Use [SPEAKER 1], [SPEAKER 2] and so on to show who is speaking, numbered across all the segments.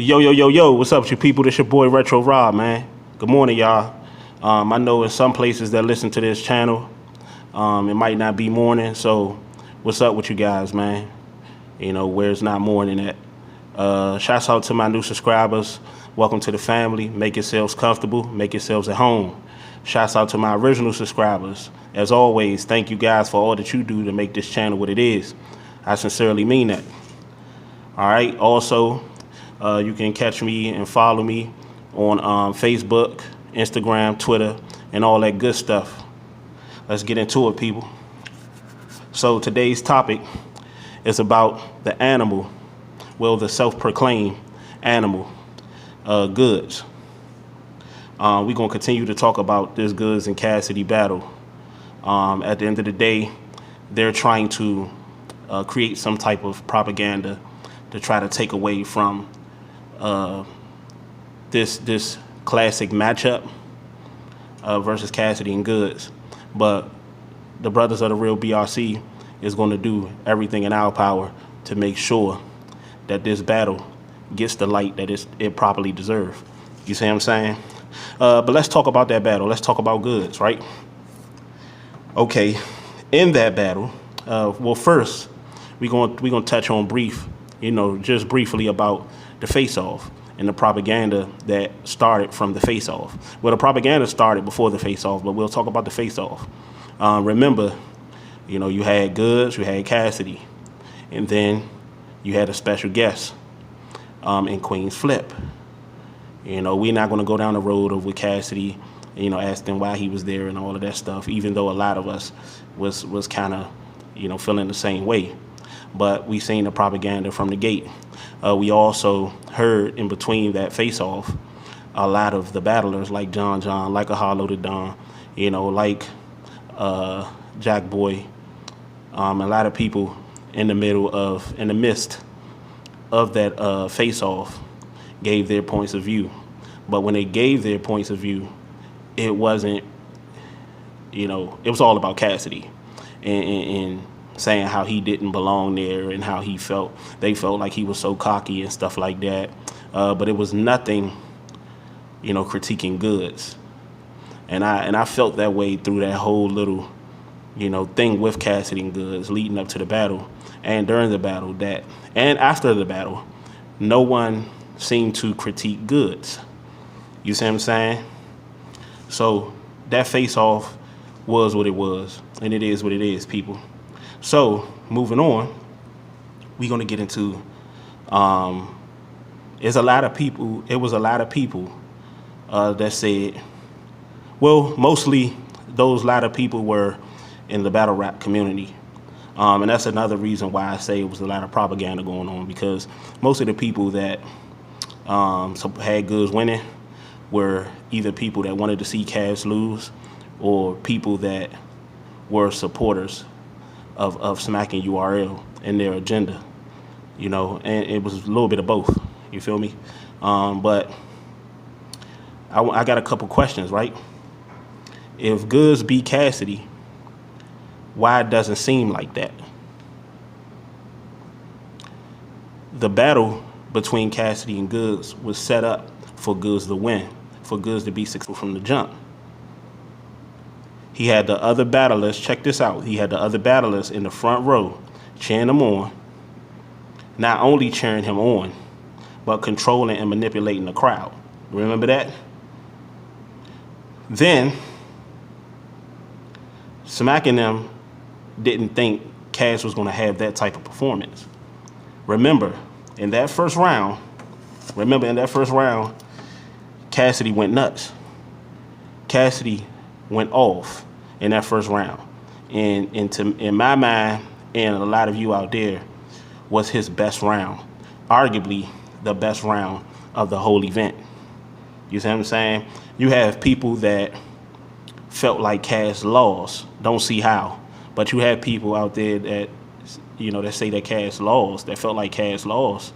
[SPEAKER 1] Yo, yo, yo, yo, what's up with you people? This your boy Retro Rob, man. Good morning, y'all. I know in some places that listen to this channel, it might not be morning, so what's up with you guys, man? You know, where it's not morning at. Shouts out to my new subscribers. Welcome to the family. Make yourselves comfortable. Make yourselves at home. Shouts out to my original subscribers. As always, thank you guys for all that you do to make this channel what it is. I sincerely mean that. All right. Also, you can catch me and follow me on Facebook, Instagram, Twitter, and all that good stuff. Let's get into it, people. So today's topic is about the animal, well, the self-proclaimed animal, Goodz. We're going to continue to talk about this Goodz and Cassidy battle. At the end of the day, they're trying to create some type of propaganda to try to take away from this classic matchup versus Cassidy and Goodz. But the brothers of the real BRC is going to do everything in our power to make sure that this battle gets the light that it properly deserves. You see what I'm saying? But let's talk about that battle. Let's talk about Goodz, right? Okay, in that battle, well, first we're gonna touch on just briefly about the face-off and the propaganda that started from the face-off. Well, the propaganda started before the face-off, but we'll talk about the face-off. Remember, you had Goodz, you had Cassidy, and then you had a special guest in Queen's Flip. We're not going to go down the road of with Cassidy, asking why he was there and all of that stuff, even though a lot of us was kind of, feeling the same way. But we seen the propaganda from the gate. We also heard in between that face-off a lot of the battlers like John, like a Hollow to Don, like Jack Boy, a lot of people in the midst of that face-off gave their points of view. But when they gave their points of view, it wasn't, it was all about Cassidy and saying how he didn't belong there and how they felt like he was so cocky and stuff like that. But it was nothing, critiquing Goodz. And I felt that way through that whole little, thing with Cassidy and Goodz leading up to the battle and during the battle and after the battle, no one seemed to critique Goodz. You see what I'm saying? So that face-off was what it was, and it is what it is, people. So moving on, we're gonna get into it was a lot of people that said, well, mostly those lot of people were in the battle rap community. And that's another reason why I say it was a lot of propaganda going on, because most of the people that had Goodz winning were either people that wanted to see Cavs lose or people that were supporters of smacking URL and their agenda, and it was a little bit of both. You feel me? But I got a couple questions, right? If Goodz beat Cassidy, why it doesn't seem like that? The battle between Cassidy and Goodz was set up for Goodz to win, for Goodz to be successful from the jump. He had the other battlers, check this out, he had the other battlers in the front row cheering him on, not only cheering him on, but controlling and manipulating the crowd. Remember that? Then, smacking them didn't think Cass was going to have that type of performance. Remember, in that first round, Cassidy went nuts. Cassidy went off in that first round. And in my mind, and a lot of you out there, was his best round. Arguably the best round of the whole event. You see what I'm saying? You have people that felt like Cass lost. Don't see how. But you have people out there that, that say that Cass lost, that felt like Cass lost,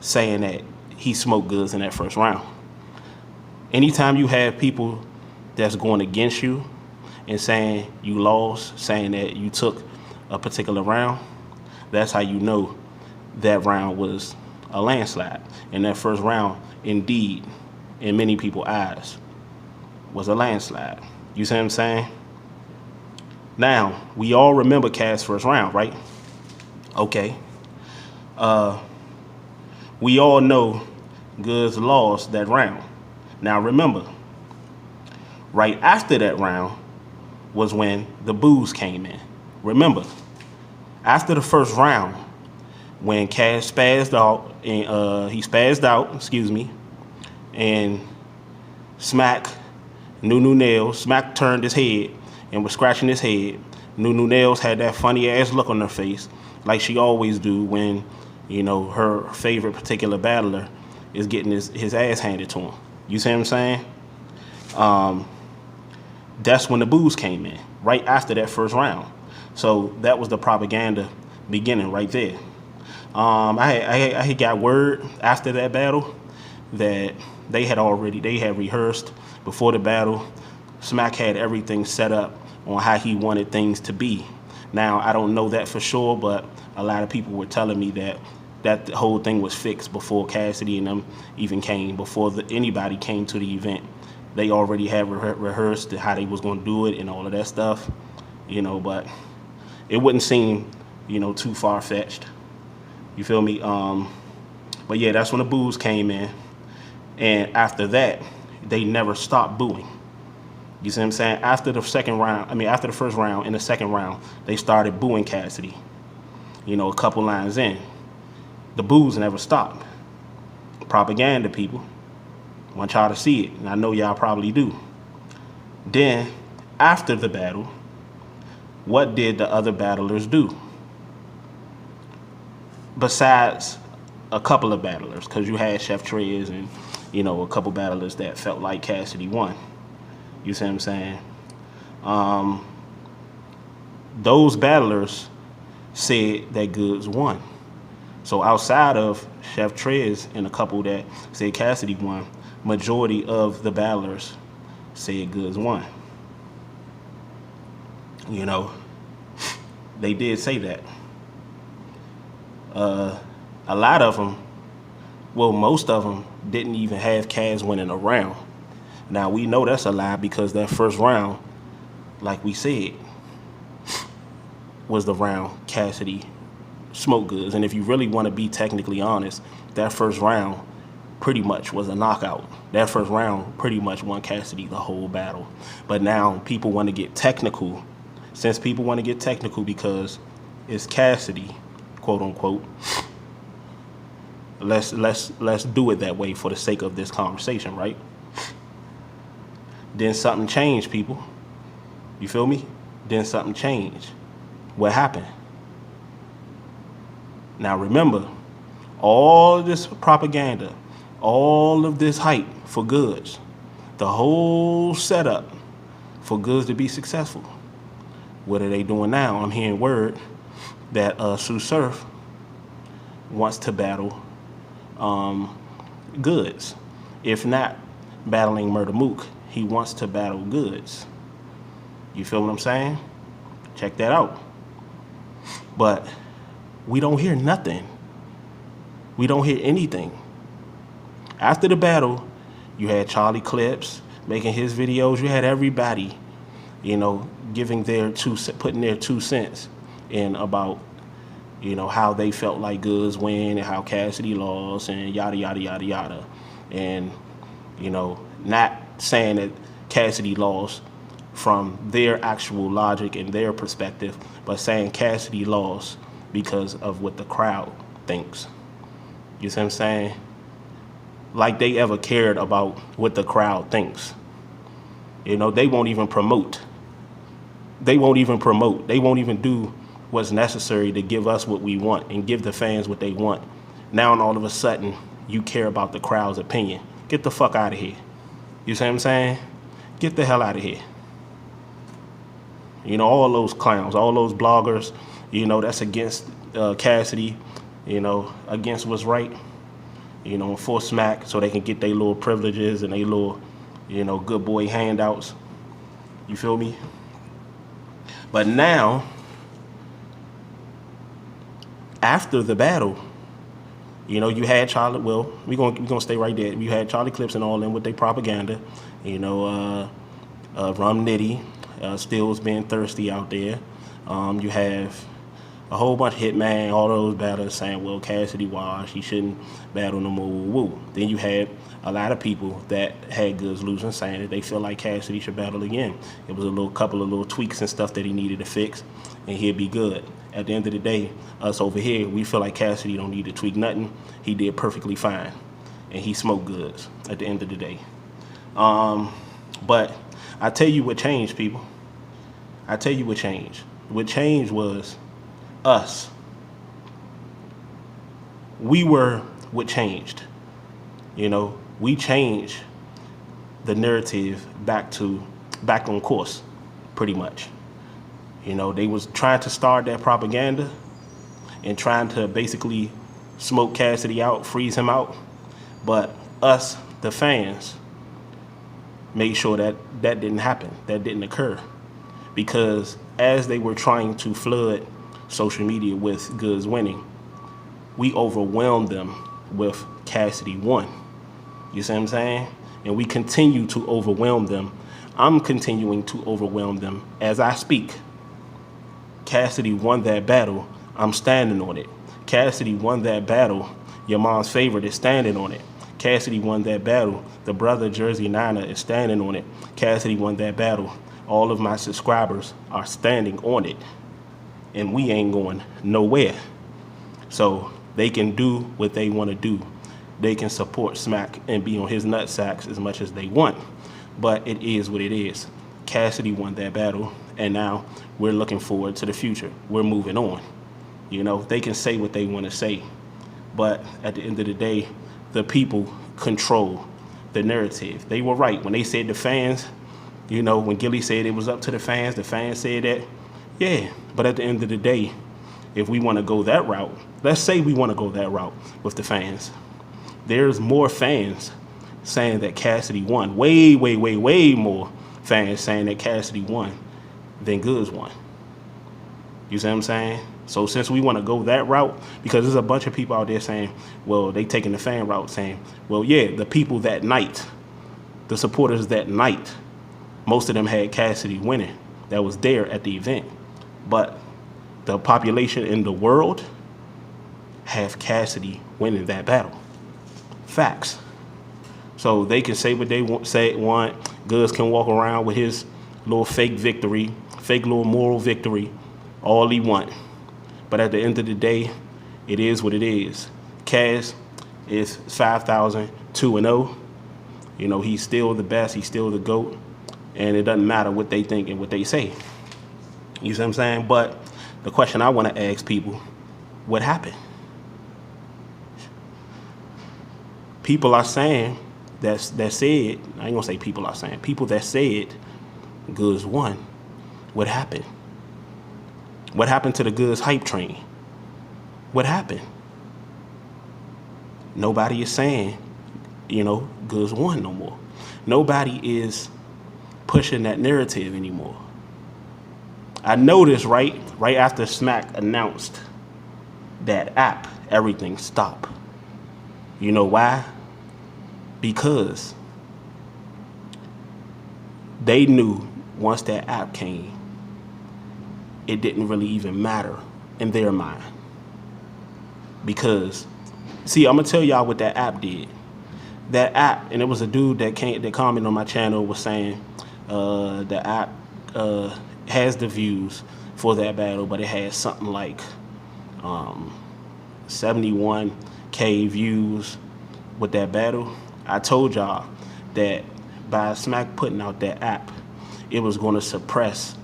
[SPEAKER 1] saying that he smoked Goodz in that first round. Anytime you have people that's going against you and saying you lost, saying that you took a particular round, that's how you know that round was a landslide. And that first round, indeed, in many people's eyes, was a landslide. You see what I'm saying? Now, we all remember Cass' first round, right? Okay. We all know Goodz lost that round. Now remember, right after that round was when the boos came in. Remember, after the first round, when Cass spazzed out, and Smack, Nunu Nails, Smack turned his head and was scratching his head. Nunu Nails had that funny ass look on her face, like she always do when, you know, her favorite particular battler is getting his ass handed to him. You see what I'm saying? That's when the boos came in, right after that first round. So that was the propaganda beginning right there. I had got word after that battle that they had rehearsed before the battle. Smack had everything set up on how he wanted things to be. Now, I don't know that for sure, but a lot of people were telling me that the whole thing was fixed before Cassidy and them even came, before anybody came to the event. They already had rehearsed how they was going to do it and all of that stuff, you know, but it wouldn't seem, you know, too far-fetched. You feel me? But yeah, that's when the boos came in. And after that, they never stopped booing. You see what I'm saying? After the first round, in the second round, they started booing Cassidy. You know, a couple lines in. The boos never stopped. Propaganda, people. Want y'all to see it, and I know y'all probably do. Then, after the battle, what did the other battlers do? Besides a couple of battlers, because you had Chef Trez and, you know, a couple battlers that felt like Cassidy won. You see what I'm saying? Those battlers said that Goodz won. So outside of Chef Trez and a couple that said Cassidy won, majority of the battlers said Goodz won. You know, they did say that. A lot of them, well, most of them didn't even have Cass winning a round. Now, we know that's a lie because that first round, like we said, was the round Cassidy smoked Goodz. And if you really want to be technically honest, that first round pretty much was a knockout. That first round pretty much won Cassidy the whole battle. But now people want to get technical. Since people want to get technical because it's Cassidy, quote unquote, let's do it that way for the sake of this conversation, right? Then something changed, people. You feel me? Then something changed. What happened? Now remember, all of this propaganda, all of this hype for Goodz, the whole setup for Goodz to be successful. What are they doing now? I'm hearing word that Sue Surf wants to battle Goodz. If not battling Murder Mook, he wants to battle Goodz. You feel what I'm saying? Check that out. But we don't hear nothing. We don't hear anything. After the battle, you had Charlie Clips making his videos. You had everybody, you know, putting their 2 cents in about, you know, how they felt like Goodz win and how Cassidy lost and yada, yada, yada, yada. And, you know, not saying that Cassidy lost from their actual logic and their perspective, but saying Cassidy lost because of what the crowd thinks. You see what I'm saying? Like they ever cared about what the crowd thinks. You know, they won't even promote. They won't even do what's necessary to give us what we want and give the fans what they want. Now and all of a sudden, you care about the crowd's opinion. Get the fuck out of here. You see what I'm saying? Get the hell out of here. You know, all those clowns, all those bloggers, you know, that's against Cassidy, you know, against what's right, you know, for Smack so they can get their little privileges and their little, you know, good boy handouts. You feel me? But now, after the battle, You know, you had Charlie. Well, we gonna stay right there. You had Charlie Clips and all them with their propaganda. You know, Rum Nitty, Stills being thirsty out there. You have a whole bunch of Hitman, all those battlers saying, well, Cassidy washed, he shouldn't battle no more, woo. Then you had a lot of people that had Goodz losing saying that they feel like Cassidy should battle again. It was a couple of little tweaks and stuff that he needed to fix, and he'd be good. At the end of the day, us over here, we feel like Cassidy don't need to tweak nothing. He did perfectly fine, and he smoked Goodz at the end of the day. But I tell you what changed, people. I tell you what changed. What changed was us. We were what changed. You know, we changed the narrative back on course, pretty much. You know, they was trying to start that propaganda and trying to basically smoke Cassidy out, freeze him out. But us, the fans, made sure that that didn't happen, that didn't occur. Because as they were trying to flood social media with Goodz winning, we overwhelmed them with Cassidy won. You see what I'm saying? And we continue to overwhelm them. I'm continuing to overwhelm them as I speak. Cassidy won that battle. I'm standing on it. Cassidy won that battle. Your mom's favorite is standing on it. Cassidy won that battle. The brother Jersey Niner is standing on it. Cassidy won that battle. All of my subscribers are standing on it. And we ain't going nowhere. So they can do what they want to do. They can support Smack and be on his nutsacks as much as they want. But it is what it is. Cassidy won that battle, and now we're looking forward to the future. We're moving on. You know, they can say what they want to say, but at the end of the day, the people control the narrative. They were right when they said the fans, you know, when Gilly said it was up to the fans said that, yeah, but at the end of the day, if we want to go that route, let's say we want to go that route with the fans, there's more fans saying that Cassidy won, way more fans saying that Cassidy won than Goodz won. You see what I'm saying? So since we want to go that route, because there's a bunch of people out there saying, well, they taking the fan route, saying, well, yeah, the people that night, the supporters that night, most of them had Cassidy winning. That was there at the event. But the population in the world have Cassidy winning that battle. Facts. So they can say what they want. Goodz can walk around with his little fake victory, fake little moral victory, all he want. But at the end of the day, it is what it is. Cass is 5,002-0. You know, he's still the best. He's still the GOAT. And it doesn't matter what they think and what they say. You see what I'm saying? But the question I want to ask people, what happened? People are saying that said, I ain't gonna say people are saying, people that said Goodz won. What happened? What happened to the Goodz hype train? What happened? Nobody is saying, you know, Goodz won no more. Nobody is pushing that narrative anymore. I noticed right after Smack announced that app, everything stopped. You know why? Because they knew once that app came, it didn't really even matter in their mind. Because, see, I'm gonna tell y'all what that app did. That app, and it was a dude that commented on my channel, was saying the app has the views for that battle, but it has something like 71K views with that battle. I told y'all that by Smack putting out that app, it was going to suppress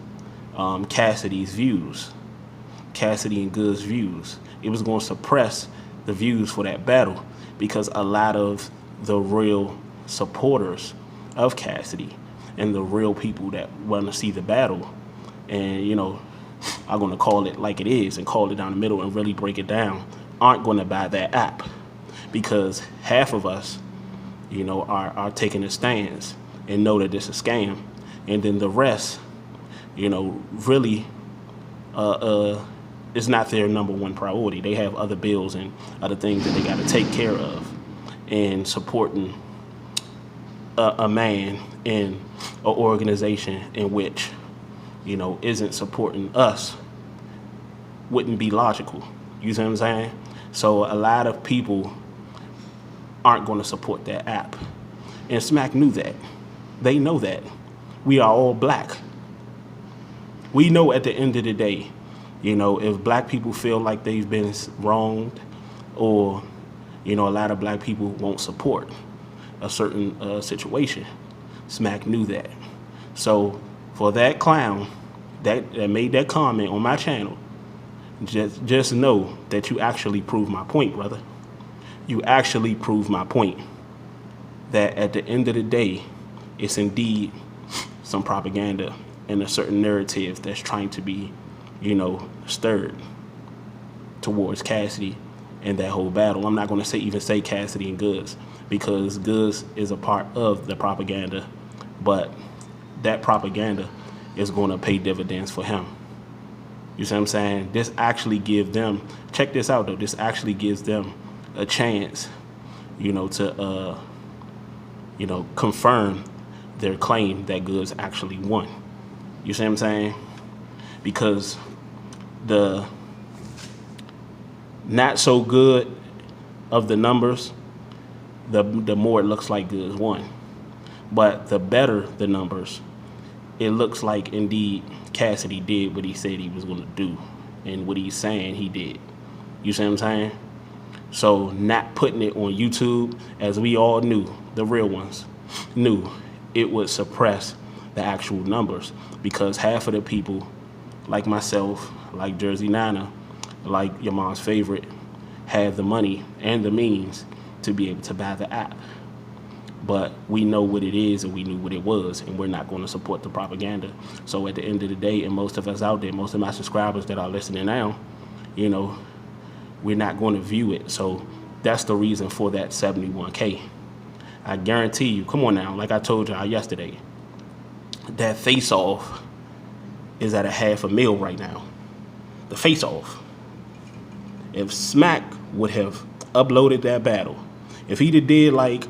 [SPEAKER 1] Cassidy's views, Cassidy and Goodz views. It was going to suppress the views for that battle because a lot of the real supporters of Cassidy and the real people that want to see the battle and, you know, are going to call it like it is and call it down the middle and really break it down, aren't going to buy that app because half of us, you know, are taking the stands and know that this is a scam. And then the rest, you know, really it's not their number one priority. They have other bills and other things that they got to take care of. And supporting a man in an organization in which, isn't supporting us wouldn't be logical. You see what I'm saying? So a lot of people aren't going to support that app. And Smack knew that. They know that. We are all black. We know at the end of the day, if black people feel like they've been wronged, or, a lot of black people won't support a certain situation. Smack knew that. So for that clown that made that comment on my channel, just know that you actually proved my point, brother. You actually proved my point that at the end of the day, it's indeed some propaganda and a certain narrative that's trying to be, stirred towards Cassidy and that whole battle. I'm not going to even say Cassidy and Goodz, because Goodz is a part of the propaganda, but that propaganda is going to pay dividends for him. You see what I'm saying? This actually gives them, check this out though, this actually gives them a chance, to, confirm their claim that Goodz actually won. You see what I'm saying? Because the not so good of the numbers, the more it looks like Goodz won. But the better the numbers, it looks like indeed Cassidy did what he said he was going to do, and what he's saying he did. You see what I'm saying? So not putting it on YouTube, as we all knew, the real ones knew, it would suppress the actual numbers, because half of the people, like myself, like Jersey Nana, like your mom's favorite, have the money and the means to be able to buy the app. But we know what it is, and we knew what it was, and we're not going to support the propaganda. So at the end of the day, and most of us out there, most of my subscribers that are listening now, we're not going to view it. So that's the reason for that 71K. I guarantee you, come on now, like I told y'all yesterday, that face-off is at $500,000 right now. The face-off. If Smack would have uploaded that battle, if he'd have did like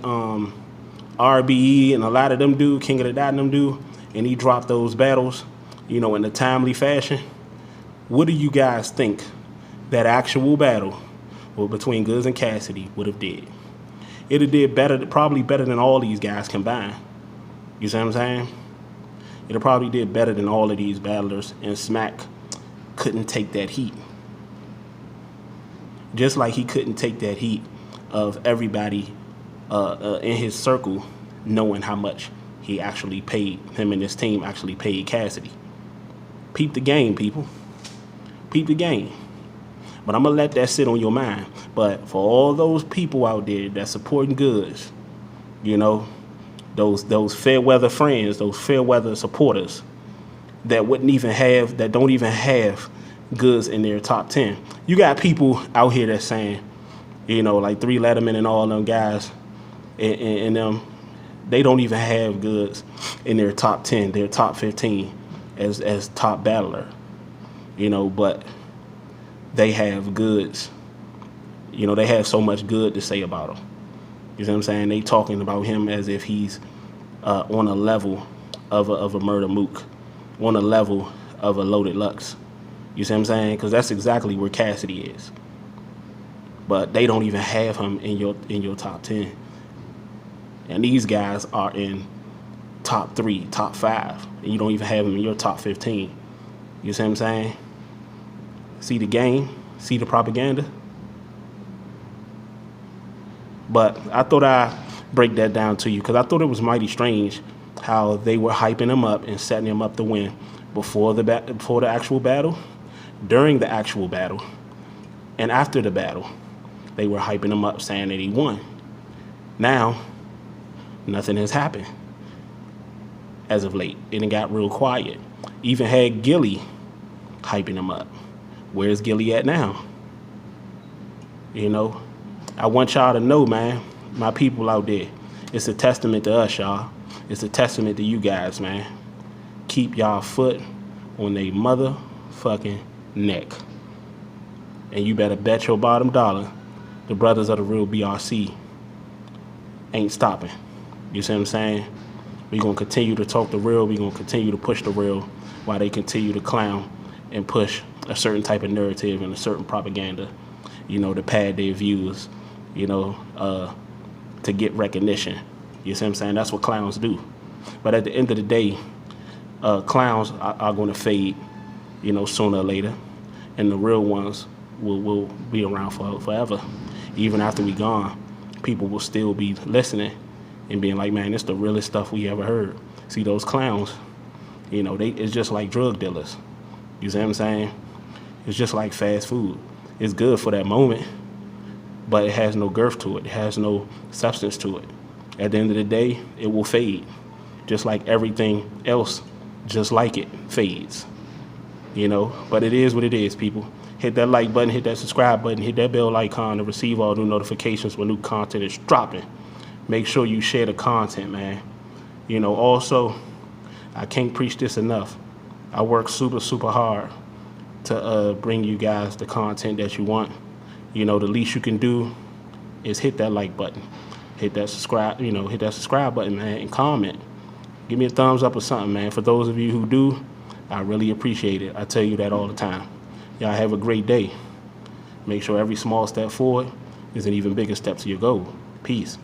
[SPEAKER 1] RBE and a lot of them do, King of the Dot and them do, and he dropped those battles, in a timely fashion, what do you guys think that actual battle between Goodz and Cassidy would have did? It'd have did better, probably better than all these guys combined. You see what I'm saying? It'd probably did better than all of these battlers, and Smack couldn't take that heat. Just like he couldn't take that heat of everybody in his circle knowing how much he actually paid, him and his team actually paid Cassidy. Peep the game, people. Peep the game. But I'm going to let that sit on your mind. But for all those people out there that supporting Goodz, those fair weather friends, those fair weather supporters that don't even have Goodz in their top 10. You got people out here that's saying, like 3 Letterman and all them guys, and them, they don't even have Goodz in their top 10, their top 15 as top battler, but they have Goodz. They have so much good to say about him. You see what I'm saying? They talking about him as if he's on a level of a Murder Mook, on a level of a Loaded Lux. You see what I'm saying? Because that's exactly where Cassidy is. But they don't even have him in your top 10. And these guys are in top 3, top 5. And you don't even have him in your top 15. You see what I'm saying? See the game? See the propaganda? But I thought I'd break that down to you, because I thought it was mighty strange how they were hyping him up and setting him up to win before the actual battle, during the actual battle, and after the battle. They were hyping him up, saying that he won. Now, nothing has happened as of late. It got real quiet. Even had Gilly hyping him up. Where's Gilly at now? I want y'all to know, man, my people out there, it's a testament to us, y'all. It's a testament to you guys, man. Keep y'all foot on their motherfucking neck. And you better bet your bottom dollar the brothers of the real BRC ain't stopping. You see what I'm saying? We're going to continue to talk the real. We're going to continue to push the real while they continue to clown and push a certain type of narrative and a certain propaganda, to pad their views, to get recognition. You see what I'm saying? That's what clowns do. But at the end of the day, clowns are going to fade, sooner or later. And the real ones will be around forever. Even after we gone, people will still be listening and being like, man, this the realest stuff we ever heard. See, those clowns, it's just like drug dealers. You see what I'm saying? It's just like fast food. It's good for that moment, but it has no girth to it. It has no substance to it. At the end of the day, it will fade. Just like everything else, just like it, fades. But it is what it is, people. Hit that like button, hit that subscribe button, hit that bell icon to receive all new notifications when new content is dropping. Make sure you share the content, man. Also, I can't preach this enough. I work super, super hard to bring you guys the content that you want. The least you can do is hit that like button, hit that subscribe button, man, and comment. Give me a thumbs up or something, man. For those of you who do, I really appreciate it. I tell you that all the time. Y'all have a great day. Make sure every small step forward is an even bigger step to your goal. Peace.